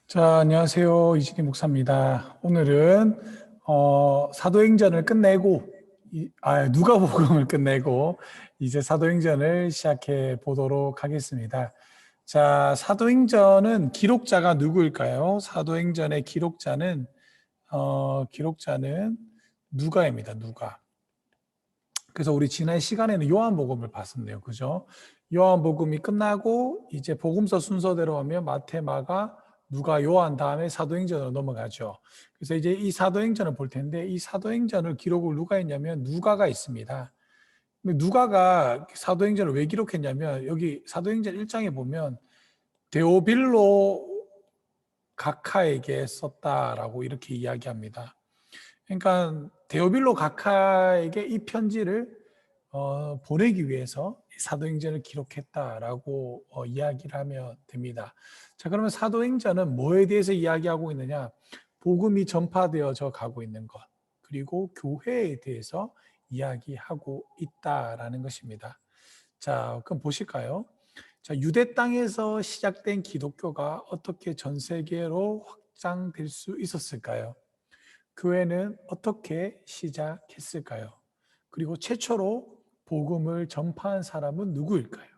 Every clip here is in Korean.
자, 안녕하세요. 이진희 목사입니다. 오늘은 사도행전을 끝내고 누가복음을 끝내고 이제 사도행전을 시작해 보도록 하겠습니다. 자, 사도행전은 기록자가 누구일까요? 사도행전의 기록자는 누가입니다. 누가. 그래서 우리 지난 시간에는 요한복음을 봤었네요. 그죠? 요한복음이 끝나고 이제 복음서 순서대로 하면 마태, 마가, 누가, 요한 다음에 사도행전으로 넘어가죠. 그래서 이제 이 사도행전을 볼 텐데 이 사도행전을 기록을 누가 했냐면 누가가 있습니다. 근데 누가가 사도행전을 왜 기록했냐면 여기 사도행전 1장에 보면 데오빌로 각하에게 썼다라고 이렇게 이야기합니다. 그러니까 데오빌로 각하에게 이 편지를 보내기 위해서 사도행전을 기록했다라고 이야기를 하면 됩니다. 자, 그러면 사도행전은 뭐에 대해서 이야기하고 있느냐? 복음이 전파되어져 가고 있는 것, 그리고 교회에 대해서 이야기하고 있다라는 것입니다. 자, 그럼 보실까요? 자, 유대 땅에서 시작된 기독교가 어떻게 전 세계로 확장될 수 있었을까요? 교회는 어떻게 시작했을까요? 그리고 최초로 복음을 전파한 사람은 누구일까요?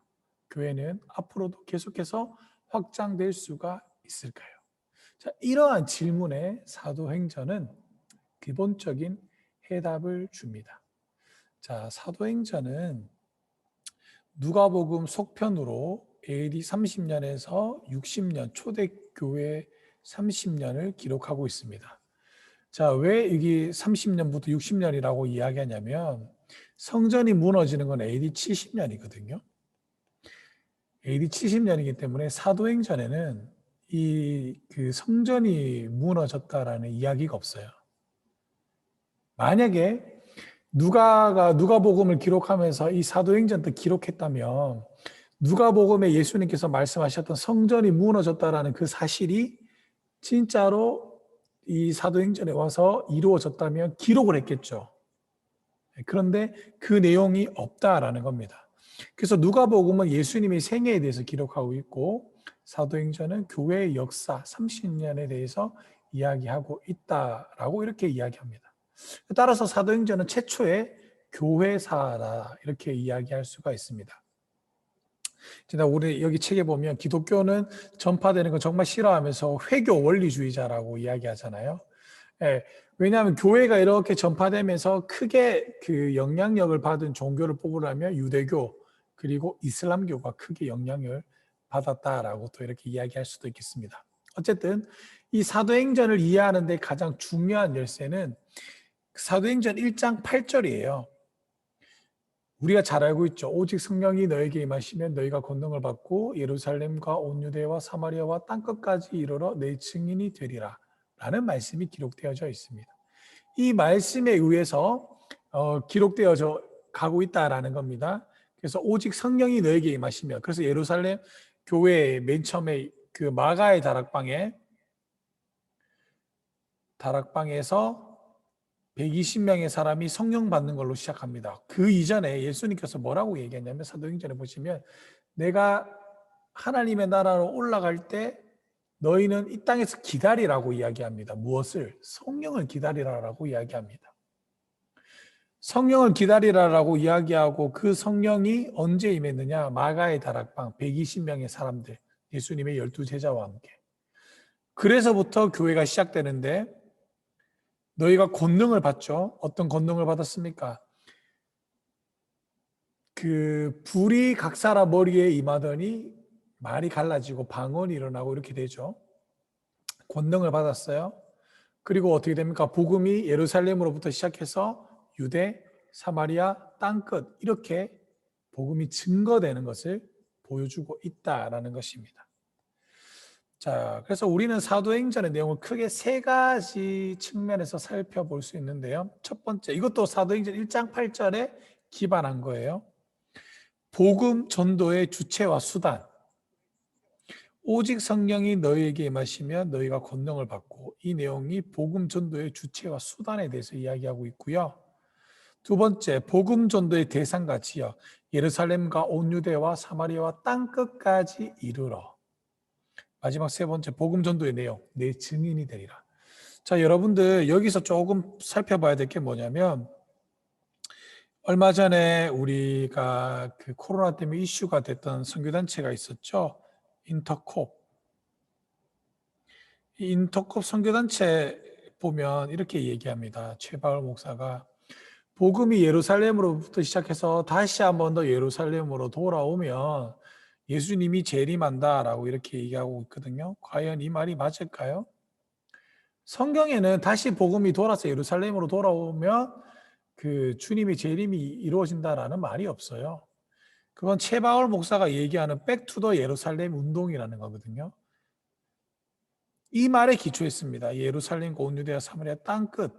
교회는 앞으로도 계속해서 확장될 수가 있을까요? 자, 이러한 질문에 사도행전은 기본적인 해답을 줍니다. 자, 사도행전은 누가복음 속편으로 AD 30년에서 60년 초대교회 30년을 기록하고 있습니다. 자, 왜 여기 30년부터 60년이라고 이야기하냐면 성전이 무너지는 건 AD 70년이거든요. AD 70년이기 때문에 사도행전에는 그 성전이 무너졌다라는 이야기가 없어요. 만약에 누가복음을 기록하면서 이 사도행전도 기록했다면 누가복음에 예수님께서 말씀하셨던 성전이 무너졌다라는 그 사실이 진짜로 이 사도행전에 와서 이루어졌다면 기록을 했겠죠. 그런데 그 내용이 없다라는 겁니다. 그래서 누가복음은 예수님의 생애에 대해서 기록하고 있고 사도행전은 교회의 역사 30년에 대해서 이야기하고 있다라고 이렇게 이야기합니다. 따라서 사도행전은 최초의 교회사라 이렇게 이야기할 수가 있습니다. 우리 여기 책에 보면 기독교는 전파되는 거 정말 싫어하면서 회교 원리주의자라고 이야기하잖아요. 예, 왜냐하면 교회가 이렇게 전파되면서 크게 그 영향력을 받은 종교를 뽑으려면 유대교 그리고 이슬람교가 크게 영향을 받았다라고 또 이렇게 이야기할 수도 있겠습니다. 어쨌든 이 사도행전을 이해하는 데 가장 중요한 열쇠는 사도행전 1장 8절이에요. 우리가 잘 알고 있죠. 오직 성령이 너에게 임하시면 너희가 권능을 받고 예루살렘과 온 유대와 사마리아와 땅끝까지 이르러 내 증인이 되리라 라는 말씀이 기록되어져 있습니다. 이 말씀에 의해서 기록되어져 가고 있다라는 겁니다. 그래서 오직 성령이 너에게 임하시면, 그래서 예루살렘 교회의 맨 처음에 그 마가의 다락방에서 120명의 사람이 성령 받는 걸로 시작합니다. 그 이전에 예수님께서 뭐라고 얘기했냐면 사도행전에 보시면 내가 하나님의 나라로 올라갈 때 너희는 이 땅에서 기다리라고 이야기합니다. 무엇을? 성령을 기다리라라고 이야기합니다. 성령을 기다리라라고 이야기하고 그 성령이 언제 임했느냐? 마가의 다락방 120명의 사람들, 예수님의 12제자와 함께. 그래서부터 교회가 시작되는데 너희가 권능을 받죠. 어떤 권능을 받았습니까? 그 불이 각 사람 머리에 임하더니 말이 갈라지고 방언이 일어나고 이렇게 되죠. 권능을 받았어요. 그리고 어떻게 됩니까? 복음이 예루살렘으로부터 시작해서 유대, 사마리아, 땅끝 이렇게 복음이 증거되는 것을 보여주고 있다라는 것입니다. 자, 그래서 우리는 사도행전의 내용을 크게 세 가지 측면에서 살펴볼 수 있는데요. 첫 번째, 이것도 사도행전 1장 8절에 기반한 거예요. 복음 전도의 주체와 수단. 오직 성령이 너희에게 임하시면 너희가 권능을 받고, 이 내용이 복음 전도의 주체와 수단에 대해서 이야기하고 있고요. 두 번째, 복음 전도의 대상과 지역, 예루살렘과 온 유대와 사마리아와 땅끝까지 이르러. 마지막 세 번째 복음 전도의 내용, 내 증인이 되리라. 자, 여러분들 여기서 조금 살펴봐야 될 게 뭐냐면 얼마 전에 우리가 그 코로나 때문에 이슈가 됐던 선교단체가 있었죠. 인터콥. 이 인터콥 선교단체 보면 이렇게 얘기합니다. 최바울 목사가 복음이 예루살렘으로부터 시작해서 다시 한 번 더 예루살렘으로 돌아오면 예수님이 재림한다라고 이렇게 얘기하고 있거든요. 과연 이 말이 맞을까요? 성경에는 다시 복음이 돌아서 예루살렘으로 돌아오면 그 주님의 재림이 이루어진다라는 말이 없어요. 그건 최바울 목사가 얘기하는 백투더 예루살렘 운동이라는 거거든요. 이 말에 기초했습니다. 예루살렘과 온 유대와 사마리아 땅끝.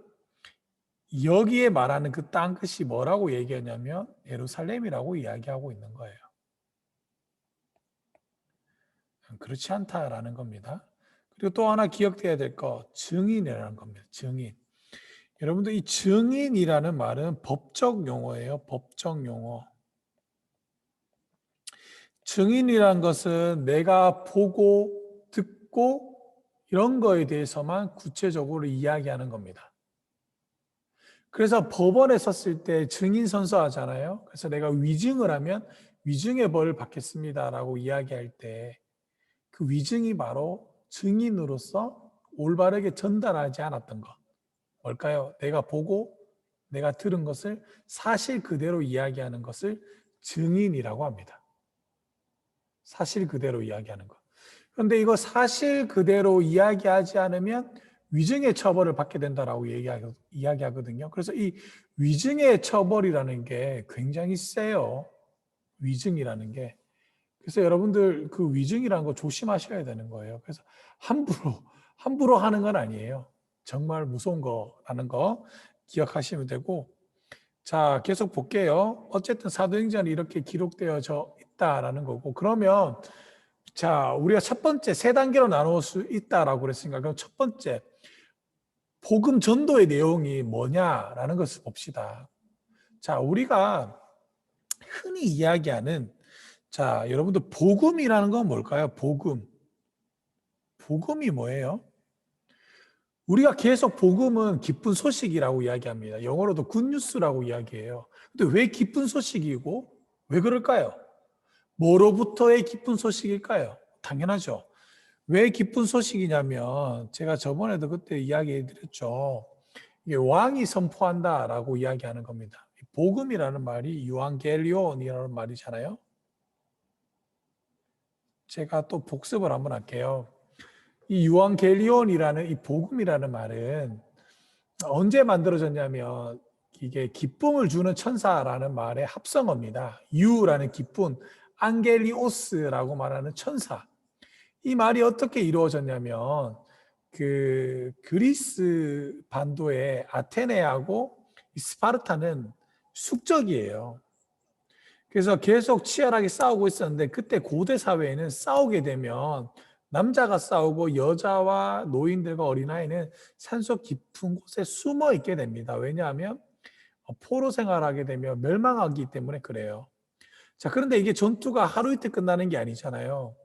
여기에 말하는 그 땅끝이 뭐라고 얘기하냐면 예루살렘이라고 이야기하고 있는 거예요. 그렇지 않다라는 겁니다. 그리고 또 하나 기억돼야 될 거, 증인이라는 겁니다. 증인. 여러분들 이 증인이라는 말은 법적 용어예요. 법적 용어. 증인이란 것은 내가 보고 듣고 이런 거에 대해서만 구체적으로 이야기하는 겁니다. 그래서 법원에 섰을 때 증인 선서하잖아요. 그래서 내가 위증을 하면 위증의 벌을 받겠습니다라고 이야기할 때 그 위증이 바로 증인으로서 올바르게 전달하지 않았던 것. 뭘까요? 내가 보고 내가 들은 것을 사실 그대로 이야기하는 것을 증인이라고 합니다. 사실 그대로 이야기하는 것. 그런데 이거 사실 그대로 이야기하지 않으면 위증의 처벌을 받게 된다라고 이야기하거든요. 그래서 이 위증의 처벌이라는 게 굉장히 세요. 위증이라는 게. 그래서 여러분들 그 위증이라는 거 조심하셔야 되는 거예요. 그래서 함부로 하는 건 아니에요. 정말 무서운 거라는 거 기억하시면 되고, 자, 계속 볼게요. 어쨌든 사도행전이 이렇게 기록되어져 있다라는 거고, 그러면 자, 우리가 첫 번째 세 단계로 나눌 수 있다라고 그랬으니까 그럼 첫 번째 복음 전도의 내용이 뭐냐라는 것을 봅시다. 자, 우리가 흔히 이야기하는 자, 여러분들 복음이라는 건 뭘까요? 복음. 복음이 뭐예요? 우리가 계속 복음은 기쁜 소식이라고 이야기합니다. 영어로도 굿뉴스라고 이야기해요. 근데 왜 기쁜 소식이고 왜 그럴까요? 뭐로부터의 기쁜 소식일까요? 당연하죠. 왜 기쁜 소식이냐면 제가 저번에도 그때 이야기해 드렸죠. 이게 왕이 선포한다라고 이야기하는 겁니다. 복음이라는 말이 유앙겔리온이라는 말이잖아요. 제가 또 복습을 한번 할게요. 이 유앙겔리온이라는 이 복음이라는 말은 언제 만들어졌냐면 이게 기쁨을 주는 천사라는 말의 합성어입니다. 유라는 기쁨, 안겔리오스라고 말하는 천사. 이 말이 어떻게 이루어졌냐면 그 그리스 반도의 아테네하고 스파르타는 숙적이에요. 그래서 계속 치열하게 싸우고 있었는데 그때 고대 사회에는 싸우게 되면 남자가 싸우고 여자와 노인들과 어린아이는 산속 깊은 곳에 숨어 있게 됩니다. 왜냐하면 포로 생활하게 되면 멸망하기 때문에 그래요. 자, 그런데 이게 전투가 하루 이틀 끝나는 게 아니잖아요.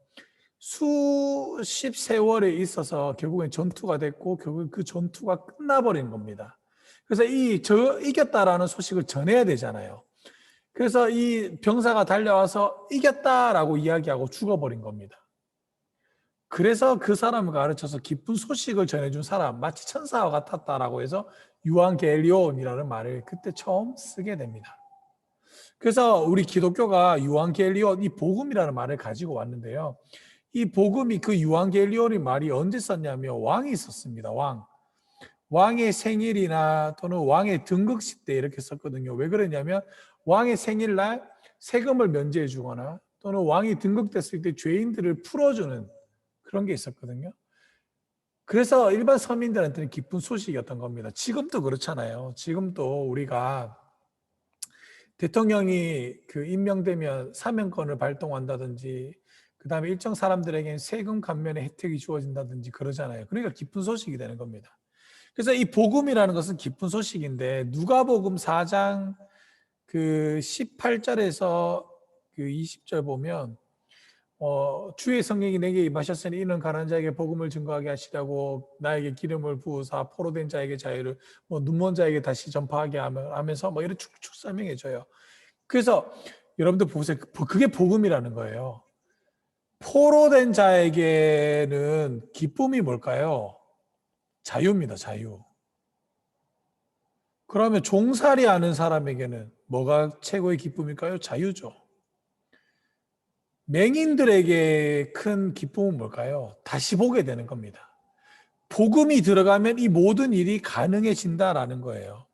수십 세월에 있어서 결국엔 전투가 됐고 결국 그 전투가 끝나버린 겁니다. 그래서 이겼다라는 소식을 전해야 되잖아요. 그래서 이 병사가 달려와서 이겼다라고 이야기하고 죽어버린 겁니다. 그래서 그 사람을 가르쳐서 기쁜 소식을 전해준 사람, 마치 천사와 같았다라고 해서 유앙겔리온이라는 말을 그때 처음 쓰게 됩니다. 그래서 우리 기독교가 유앙겔리온, 이 복음이라는 말을 가지고 왔는데요. 이 복음이 그 유앙겔리온의 말이 언제 썼냐면 왕이 썼습니다. 왕의 생일이나 또는 왕의 등극식 때 이렇게 썼거든요. 왜 그러냐면 왕의 생일날 세금을 면제해 주거나 또는 왕이 등극됐을 때 죄인들을 풀어주는 그런 게 있었거든요. 그래서 일반 서민들한테는 기쁜 소식이었던 겁니다. 지금도 그렇잖아요. 지금도 우리가 대통령이 그 임명되면 사면권을 발동한다든지 그다음에 일정 사람들에게는 세금 감면의 혜택이 주어진다든지 그러잖아요. 그러니까 기쁜 소식이 되는 겁니다. 그래서 이 복음이라는 것은 기쁜 소식인데 누가복음 4장 그 18절에서 그 20절 보면 주의 성령이 내게 임하셨으니 이는 가난한 자에게 복음을 증거하게 하시려고 나에게 기름을 부으사 포로된 자에게 자유를 눈먼 자에게 다시 전파하게 하면서 이런 축축 설명해줘요. 그래서 여러분들 보세요. 그게 복음이라는 거예요. 포로된 자에게는 기쁨이 뭘까요? 자유입니다. 자유. 그러면 종살이 하는 사람에게는 뭐가 최고의 기쁨일까요? 자유죠. 맹인들에게 큰 기쁨은 뭘까요? 다시 보게 되는 겁니다. 복음이 들어가면 이 모든 일이 가능해진다라는 거예요.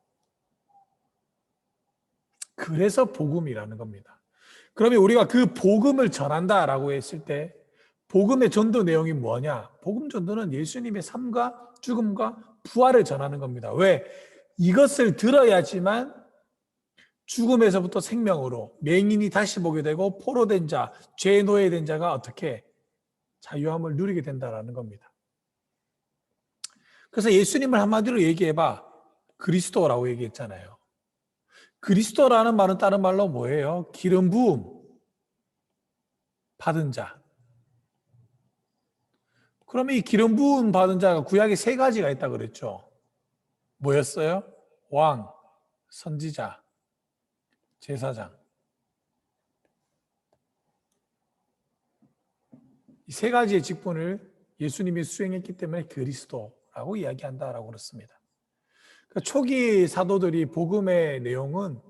그래서 복음이라는 겁니다. 그러면 우리가 그 복음을 전한다라고 했을 때 복음의 전도 내용이 뭐냐? 복음 전도는 예수님의 삶과 죽음과 부활을 전하는 겁니다. 왜? 이것을 들어야지만 죽음에서부터 생명으로 맹인이 다시 보게 되고 포로된 자, 죄의 노예된 자가 어떻게 자유함을 누리게 된다라는 겁니다. 그래서 예수님을 한마디로 얘기해봐. 그리스도라고 얘기했잖아요. 그리스도라는 말은 다른 말로 뭐예요? 기름 부음 받은 자. 그러면 이 기름 부음 받은 자가 구약에 세 가지가 있다고 그랬죠. 뭐였어요? 왕, 선지자, 제사장. 이 세 가지의 직분을 예수님이 수행했기 때문에 그리스도라고 이야기한다라고 그렇습니다. 그러니까 초기 사도들이 복음의 내용은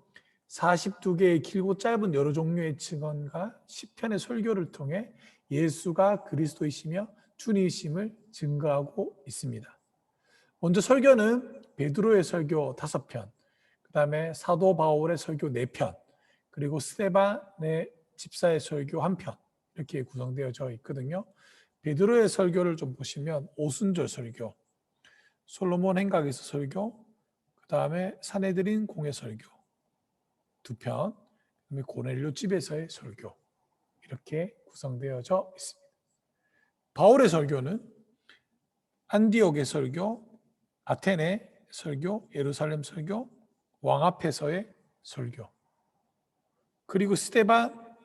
42개의 길고 짧은 여러 종류의 증언과 시편의 설교를 통해 예수가 그리스도이시며 주님이심을 증거하고 있습니다. 먼저 설교는 베드로의 설교 5편, 그 다음에 사도 바울의 설교 4편, 그리고 스데반의 집사의 설교 1편 이렇게 구성되어져 있거든요. 베드로의 설교를 좀 보시면 오순절 설교, 솔로몬 행각에서 설교, 그 다음에 산헤드린 공회 설교 2편, 그다음에 고넬료 집에서의 설교 이렇게 구성되어져 있습니다. 바울의 설교는 안디옥의 설교, 아테네 설교, 예루살렘 설교, 왕 앞에서의 설교, 그리고 스데반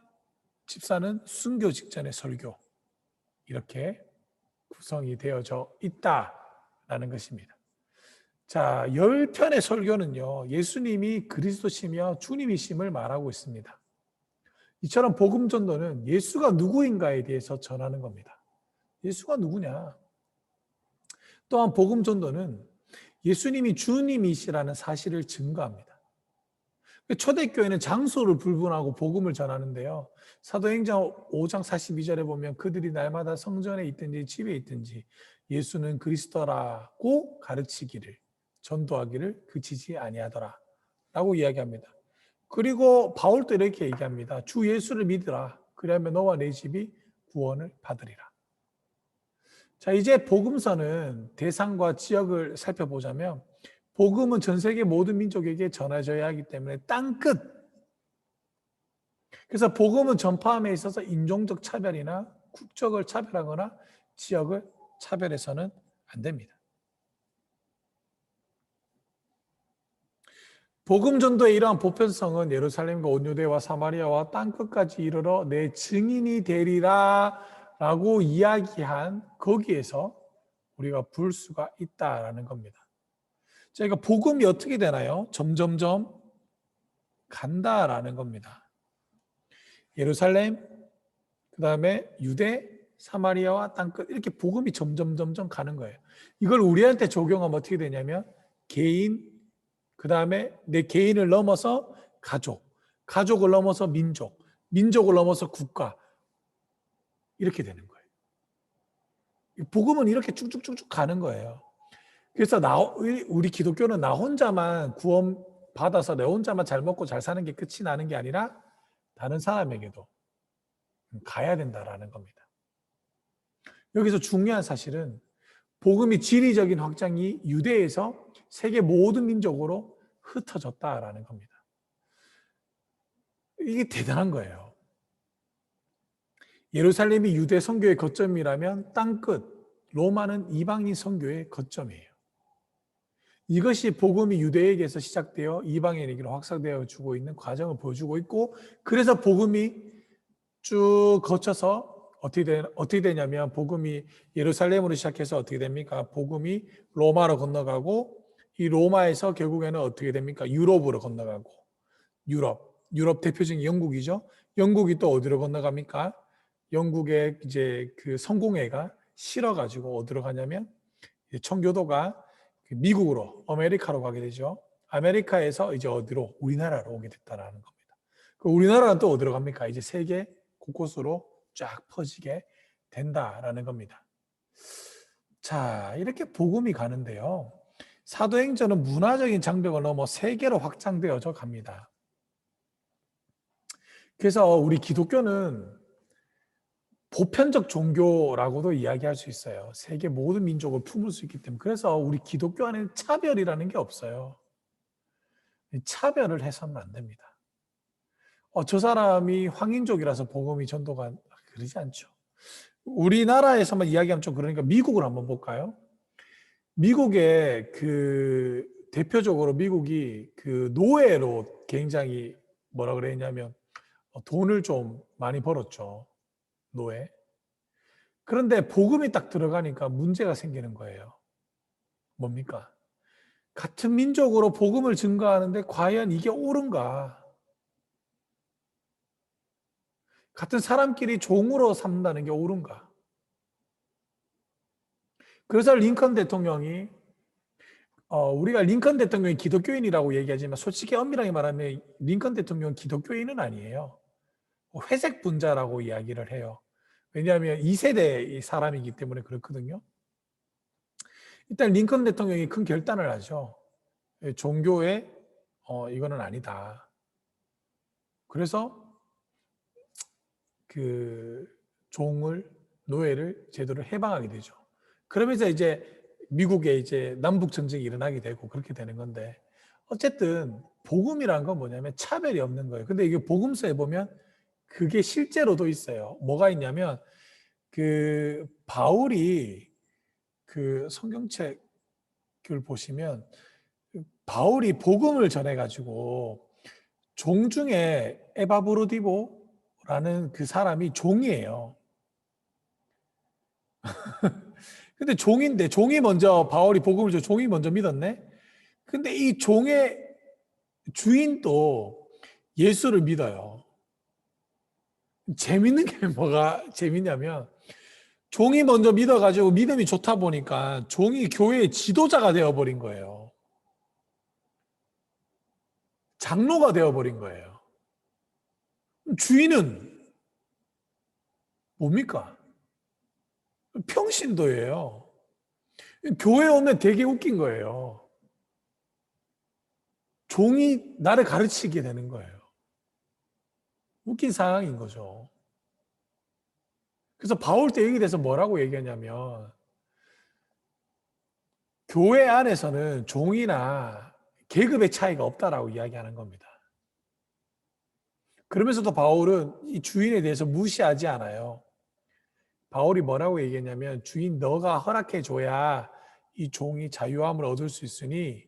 집사는 순교 직전의 설교 이렇게 구성이 되어져 있다라는 것입니다. 자, 10편의 설교는요, 예수님이 그리스도시며 주님이심을 말하고 있습니다. 이처럼 복음 전도는 예수가 누구인가에 대해서 전하는 겁니다. 예수가 누구냐? 또한 복음 전도는 예수님이 주님이시라는 사실을 증거합니다. 초대교회는 장소를 불분하고 복음을 전하는데요. 사도행전 5장 42절에 보면 그들이 날마다 성전에 있든지 집에 있든지 예수는 그리스도라고 가르치기를 전도하기를 그치지 아니하더라 라고 이야기합니다. 그리고 바울도 이렇게 얘기합니다. 주 예수를 믿으라. 그리하면 너와 내 집이 구원을 받으리라. 자, 이제 복음서는 대상과 지역을 살펴보자면 복음은 전 세계 모든 민족에게 전해져야 하기 때문에 땅끝. 그래서 복음은 전파함에 있어서 인종적 차별이나 국적을 차별하거나 지역을 차별해서는 안 됩니다. 복음 전도의 이러한 보편성은 예루살렘과 온 유대와 사마리아와 땅끝까지 이르러 내 증인이 되리라 라고 이야기한 거기에서 우리가 볼 수가 있다라는 겁니다. 자, 그러니까 복음이 어떻게 되나요? 점점점 간다라는 겁니다. 예루살렘, 그 다음에 유대, 사마리아와 땅끝 이렇게 복음이 점점 가는 거예요. 이걸 우리한테 적용하면 어떻게 되냐면 개인, 그 다음에 내 개인을 넘어서 가족, 가족을 넘어서 민족, 민족을 넘어서 국가 이렇게 되는 거예요. 복음은 이렇게 쭉쭉쭉쭉 가는 거예요. 그래서 우리 기독교는 나 혼자만 구원 받아서 내 혼자만 잘 먹고 잘 사는 게 끝이 나는 게 아니라 다른 사람에게도 가야 된다라는 겁니다. 여기서 중요한 사실은 복음이 지리적인 확장이 유대에서 세계 모든 민족으로 흩어졌다라는 겁니다. 이게 대단한 거예요. 예루살렘이 유대 선교의 거점이라면 땅끝 로마는 이방인 선교의 거점이에요. 이것이 복음이 유대에게서 시작되어 이방인에게로 확산되어 주고 있는 과정을 보여주고 있고, 그래서 복음이 쭉 거쳐서 어떻게 되냐면 복음이 예루살렘으로 시작해서 어떻게 됩니까? 복음이 로마로 건너가고 이 로마에서 결국에는 어떻게 됩니까? 유럽으로 건너가고 유럽 대표적인 영국이죠. 영국이 또 어디로 건너갑니까? 영국의 이제 그 성공회가 실어가지고 어디로 가냐면 청교도가 미국으로 아메리카로 가게 되죠. 아메리카에서 이제 어디로? 우리나라로 오게 됐다라는 겁니다. 그 우리나라는 또 어디로 갑니까? 이제 세계 곳곳으로 쫙 퍼지게 된다라는 겁니다. 자, 이렇게 복음이 가는데요. 사도행전은 문화적인 장벽을 넘어 세계로 확장되어져 갑니다. 그래서 우리 기독교는 보편적 종교라고도 이야기할 수 있어요. 세계 모든 민족을 품을 수 있기 때문에. 그래서 우리 기독교 안에는 차별이라는 게 없어요. 차별을 해서는 안 됩니다. 저 사람이 황인족이라서 복음이 전도가 그러지 않죠. 우리나라에서만 이야기하면 좀 그러니까 미국을 한번 볼까요? 미국의 그 대표적으로 미국이 그 노예로 굉장히 뭐라 그랬냐면 돈을 좀 많이 벌었죠. 노예. 그런데 복음이 딱 들어가니까 문제가 생기는 거예요. 뭡니까? 같은 민족으로 복음을 증거하는데 과연 이게 옳은가? 같은 사람끼리 종으로 삼는다는 게 옳은가? 그래서 링컨 대통령이 우리가 링컨 대통령이 기독교인이라고 얘기하지만 솔직히 엄밀하게 말하면 링컨 대통령은 기독교인은 아니에요. 회색 분자라고 이야기를 해요. 왜냐하면 2세대 사람이기 때문에 그렇거든요. 일단 링컨 대통령이 큰 결단을 하죠. 종교에 이거는 아니다. 그래서 그 노예를 제도를 해방하게 되죠. 그러면서 이제 미국에 이제 남북 전쟁이 일어나게 되고 그렇게 되는 건데 어쨌든 복음이란 건 뭐냐면 차별이 없는 거예요. 근데 이게 복음서에 보면 그게 실제로도 있어요. 뭐가 있냐면 그 바울이 그 성경책을 보시면 바울이 복음을 전해가지고 종 중에 에바브로디보라는 그 사람이 종이에요. 근데 종인데 종이 먼저 바울이 복음을 줘 종이 먼저 믿었네. 근데 이 종의 주인도 예수를 믿어요. 재밌는 게 뭐가 재밌냐면 종이 먼저 믿어가지고 믿음이 좋다 보니까 종이 교회의 지도자가 되어버린 거예요. 장로가 되어버린 거예요. 주인은 뭡니까? 평신도예요. 교회 오면 되게 웃긴 거예요. 종이 나를 가르치게 되는 거예요. 웃긴 상황인 거죠. 그래서 바울 때 여기 대해서 뭐라고 얘기하냐면 교회 안에서는 종이나 계급의 차이가 없다라고 이야기하는 겁니다. 그러면서도 바울은 이 주인에 대해서 무시하지 않아요. 바울이 뭐라고 얘기했냐면 주인 너가 허락해 줘야 이 종이 자유함을 얻을 수 있으니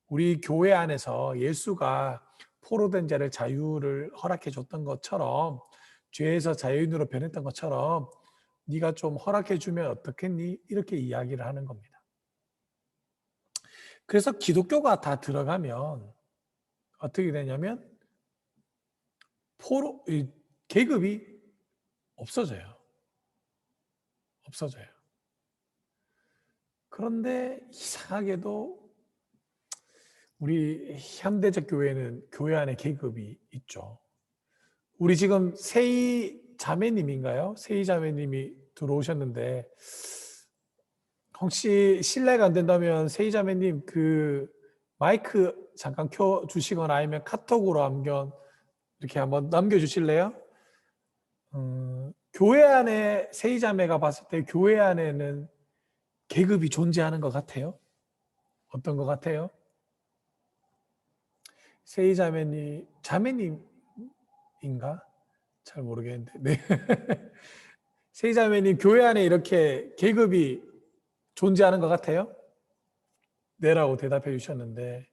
우리 교회 안에서 예수가 포로된 자를 자유를 허락해 줬던 것처럼 죄에서 자유인으로 변했던 것처럼 네가 좀 허락해 주면 어떻겠니? 이렇게 이야기를 하는 겁니다. 그래서 기독교가 다 들어가면 어떻게 되냐면 계급이 없어져요. 없어져요. 그런데 이상하게도 우리 현대적 교회는 교회 안에 계급이 있죠. 우리 지금 세희 자매님인가요? 세희 자매님이 들어오셨는데 혹시 실례가 안 된다면 세희 자매님 그 마이크 잠깐 켜 주시거나 아니면 카톡으로 한번 이렇게 한번 남겨주실래요? 교회 안에 세희 자매가 봤을 때 교회 안에는 계급이 존재하는 것 같아요? 어떤 것 같아요? 세희 자매님인가? 잘 모르겠는데. 네. 세희 자매님 교회 안에 이렇게 계급이 존재하는 것 같아요? 네라고 대답해 주셨는데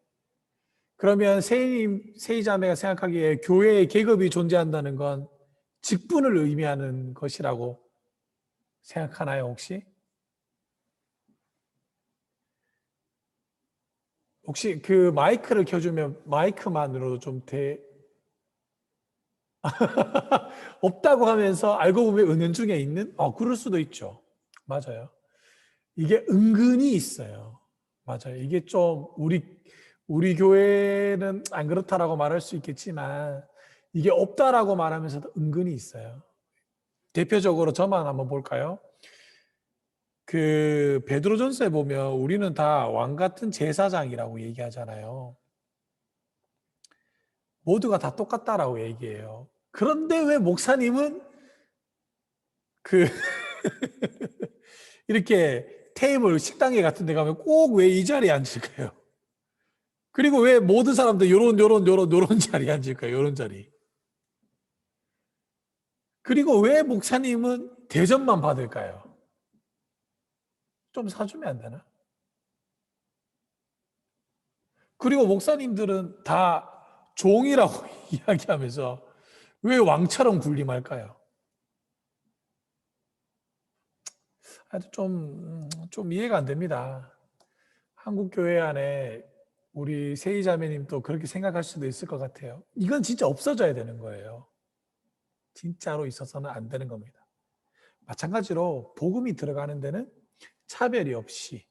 그러면 세희 자매가 생각하기에 교회에 계급이 존재한다는 건 직분을 의미하는 것이라고 생각하나요, 혹시? 혹시 그 마이크를 켜주면 마이크만으로도 좀 없다고 하면서 알고 보면 은연중에 있는? 그럴 수도 있죠. 맞아요. 이게 은근히 있어요. 맞아요. 이게 좀 우리 교회는 안 그렇다라고 말할 수 있겠지만 이게 없다라고 말하면서도 은근히 있어요. 대표적으로 저만 한번 볼까요? 그 베드로전서에 보면 우리는 다 왕 같은 제사장이라고 얘기하잖아요. 모두가 다 똑같다라고 얘기해요. 그런데 왜 목사님은 그 이렇게 테이블 식당에 같은 데 가면 꼭 왜 이 자리에 앉을까요? 그리고 왜 모든 사람들 요런 자리에 앉을까요? 요런 자리. 그리고 왜 목사님은 대접만 받을까요? 좀 사주면 안 되나? 그리고 목사님들은 다 종이라고 이야기하면서 왜 왕처럼 군림할까요? 하여튼 좀 이해가 안 됩니다. 한국 교회 안에 우리 세이자매님도 그렇게 생각할 수도 있을 것 같아요. 이건 진짜 없어져야 되는 거예요. 진짜로 있어서는 안 되는 겁니다. 마찬가지로 복음이 들어가는 데는 차별이 없이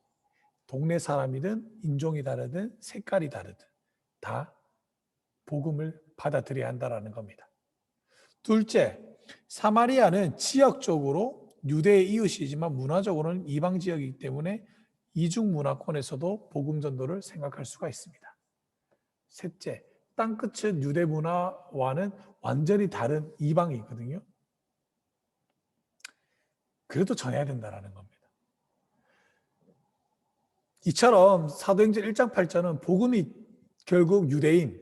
동네 사람이든 인종이 다르든 색깔이 다르든 다 복음을 받아들여야 한다는 겁니다. 둘째, 사마리아는 지역적으로 유대의 이웃이지만 문화적으로는 이방 지역이기 때문에 이중 문화권에서도 복음 전도를 생각할 수가 있습니다. 셋째, 땅끝은 유대 문화와는 완전히 다른 이방이거든요. 그래도 전해야 된다는 겁니다. 이처럼 사도행전 1장 8절은 복음이 결국 유대인,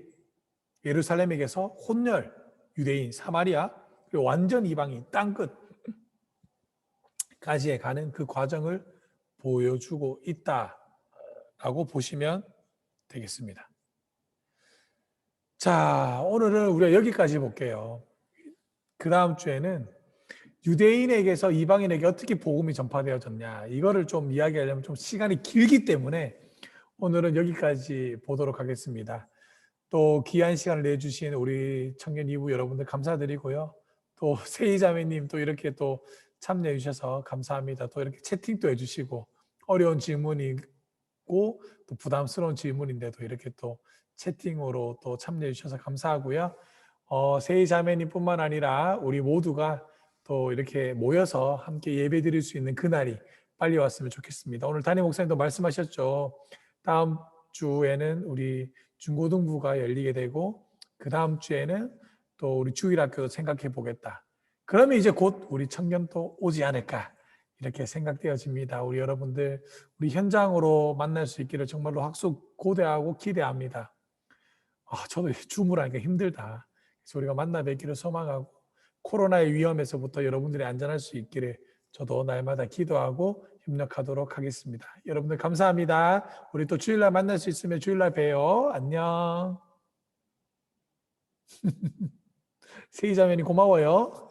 예루살렘에게서 혼혈, 유대인, 사마리아, 그리고 완전 이방인, 땅끝까지에 가는 그 과정을 보여주고 있다라고 보시면 되겠습니다. 자, 오늘은 우리가 여기까지 볼게요. 그 다음 주에는 유대인에게서 이방인에게 어떻게 복음이 전파되어졌냐, 이거를 좀 이야기하려면 좀 시간이 길기 때문에 오늘은 여기까지 보도록 하겠습니다. 또 귀한 시간을 내주신 우리 청년 이부 여러분들 감사드리고요. 또 세희자매님 또 이렇게 또 참여해 주셔서 감사합니다. 또 이렇게 채팅도 해주시고 어려운 질문이고 또 부담스러운 질문인데도 이렇게 또 채팅으로 또 참여해 주셔서 감사하고요. 세희자매님뿐만 아니라 우리 모두가 또 이렇게 모여서 함께 예배 드릴 수 있는 그날이 빨리 왔으면 좋겠습니다. 오늘 담임 목사님도 말씀하셨죠. 다음 주에는 우리 중고등부가 열리게 되고 그 다음 주에는 또 우리 주일학교도 생각해 보겠다. 그러면 이제 곧 우리 청년도 오지 않을까 이렇게 생각되어집니다. 우리 여러분들 우리 현장으로 만날 수 있기를 정말로 학수고대하고 기대합니다. 저도 주무라니까 힘들다. 그래서 우리가 만나 뵙기를 소망하고 코로나의 위험에서부터 여러분들이 안전할 수 있기를 저도 날마다 기도하고 협력하도록 하겠습니다. 여러분들 감사합니다. 우리 또 주일날 만날 수 있으면 주일날 봬요. 안녕. 세이자매님 고마워요.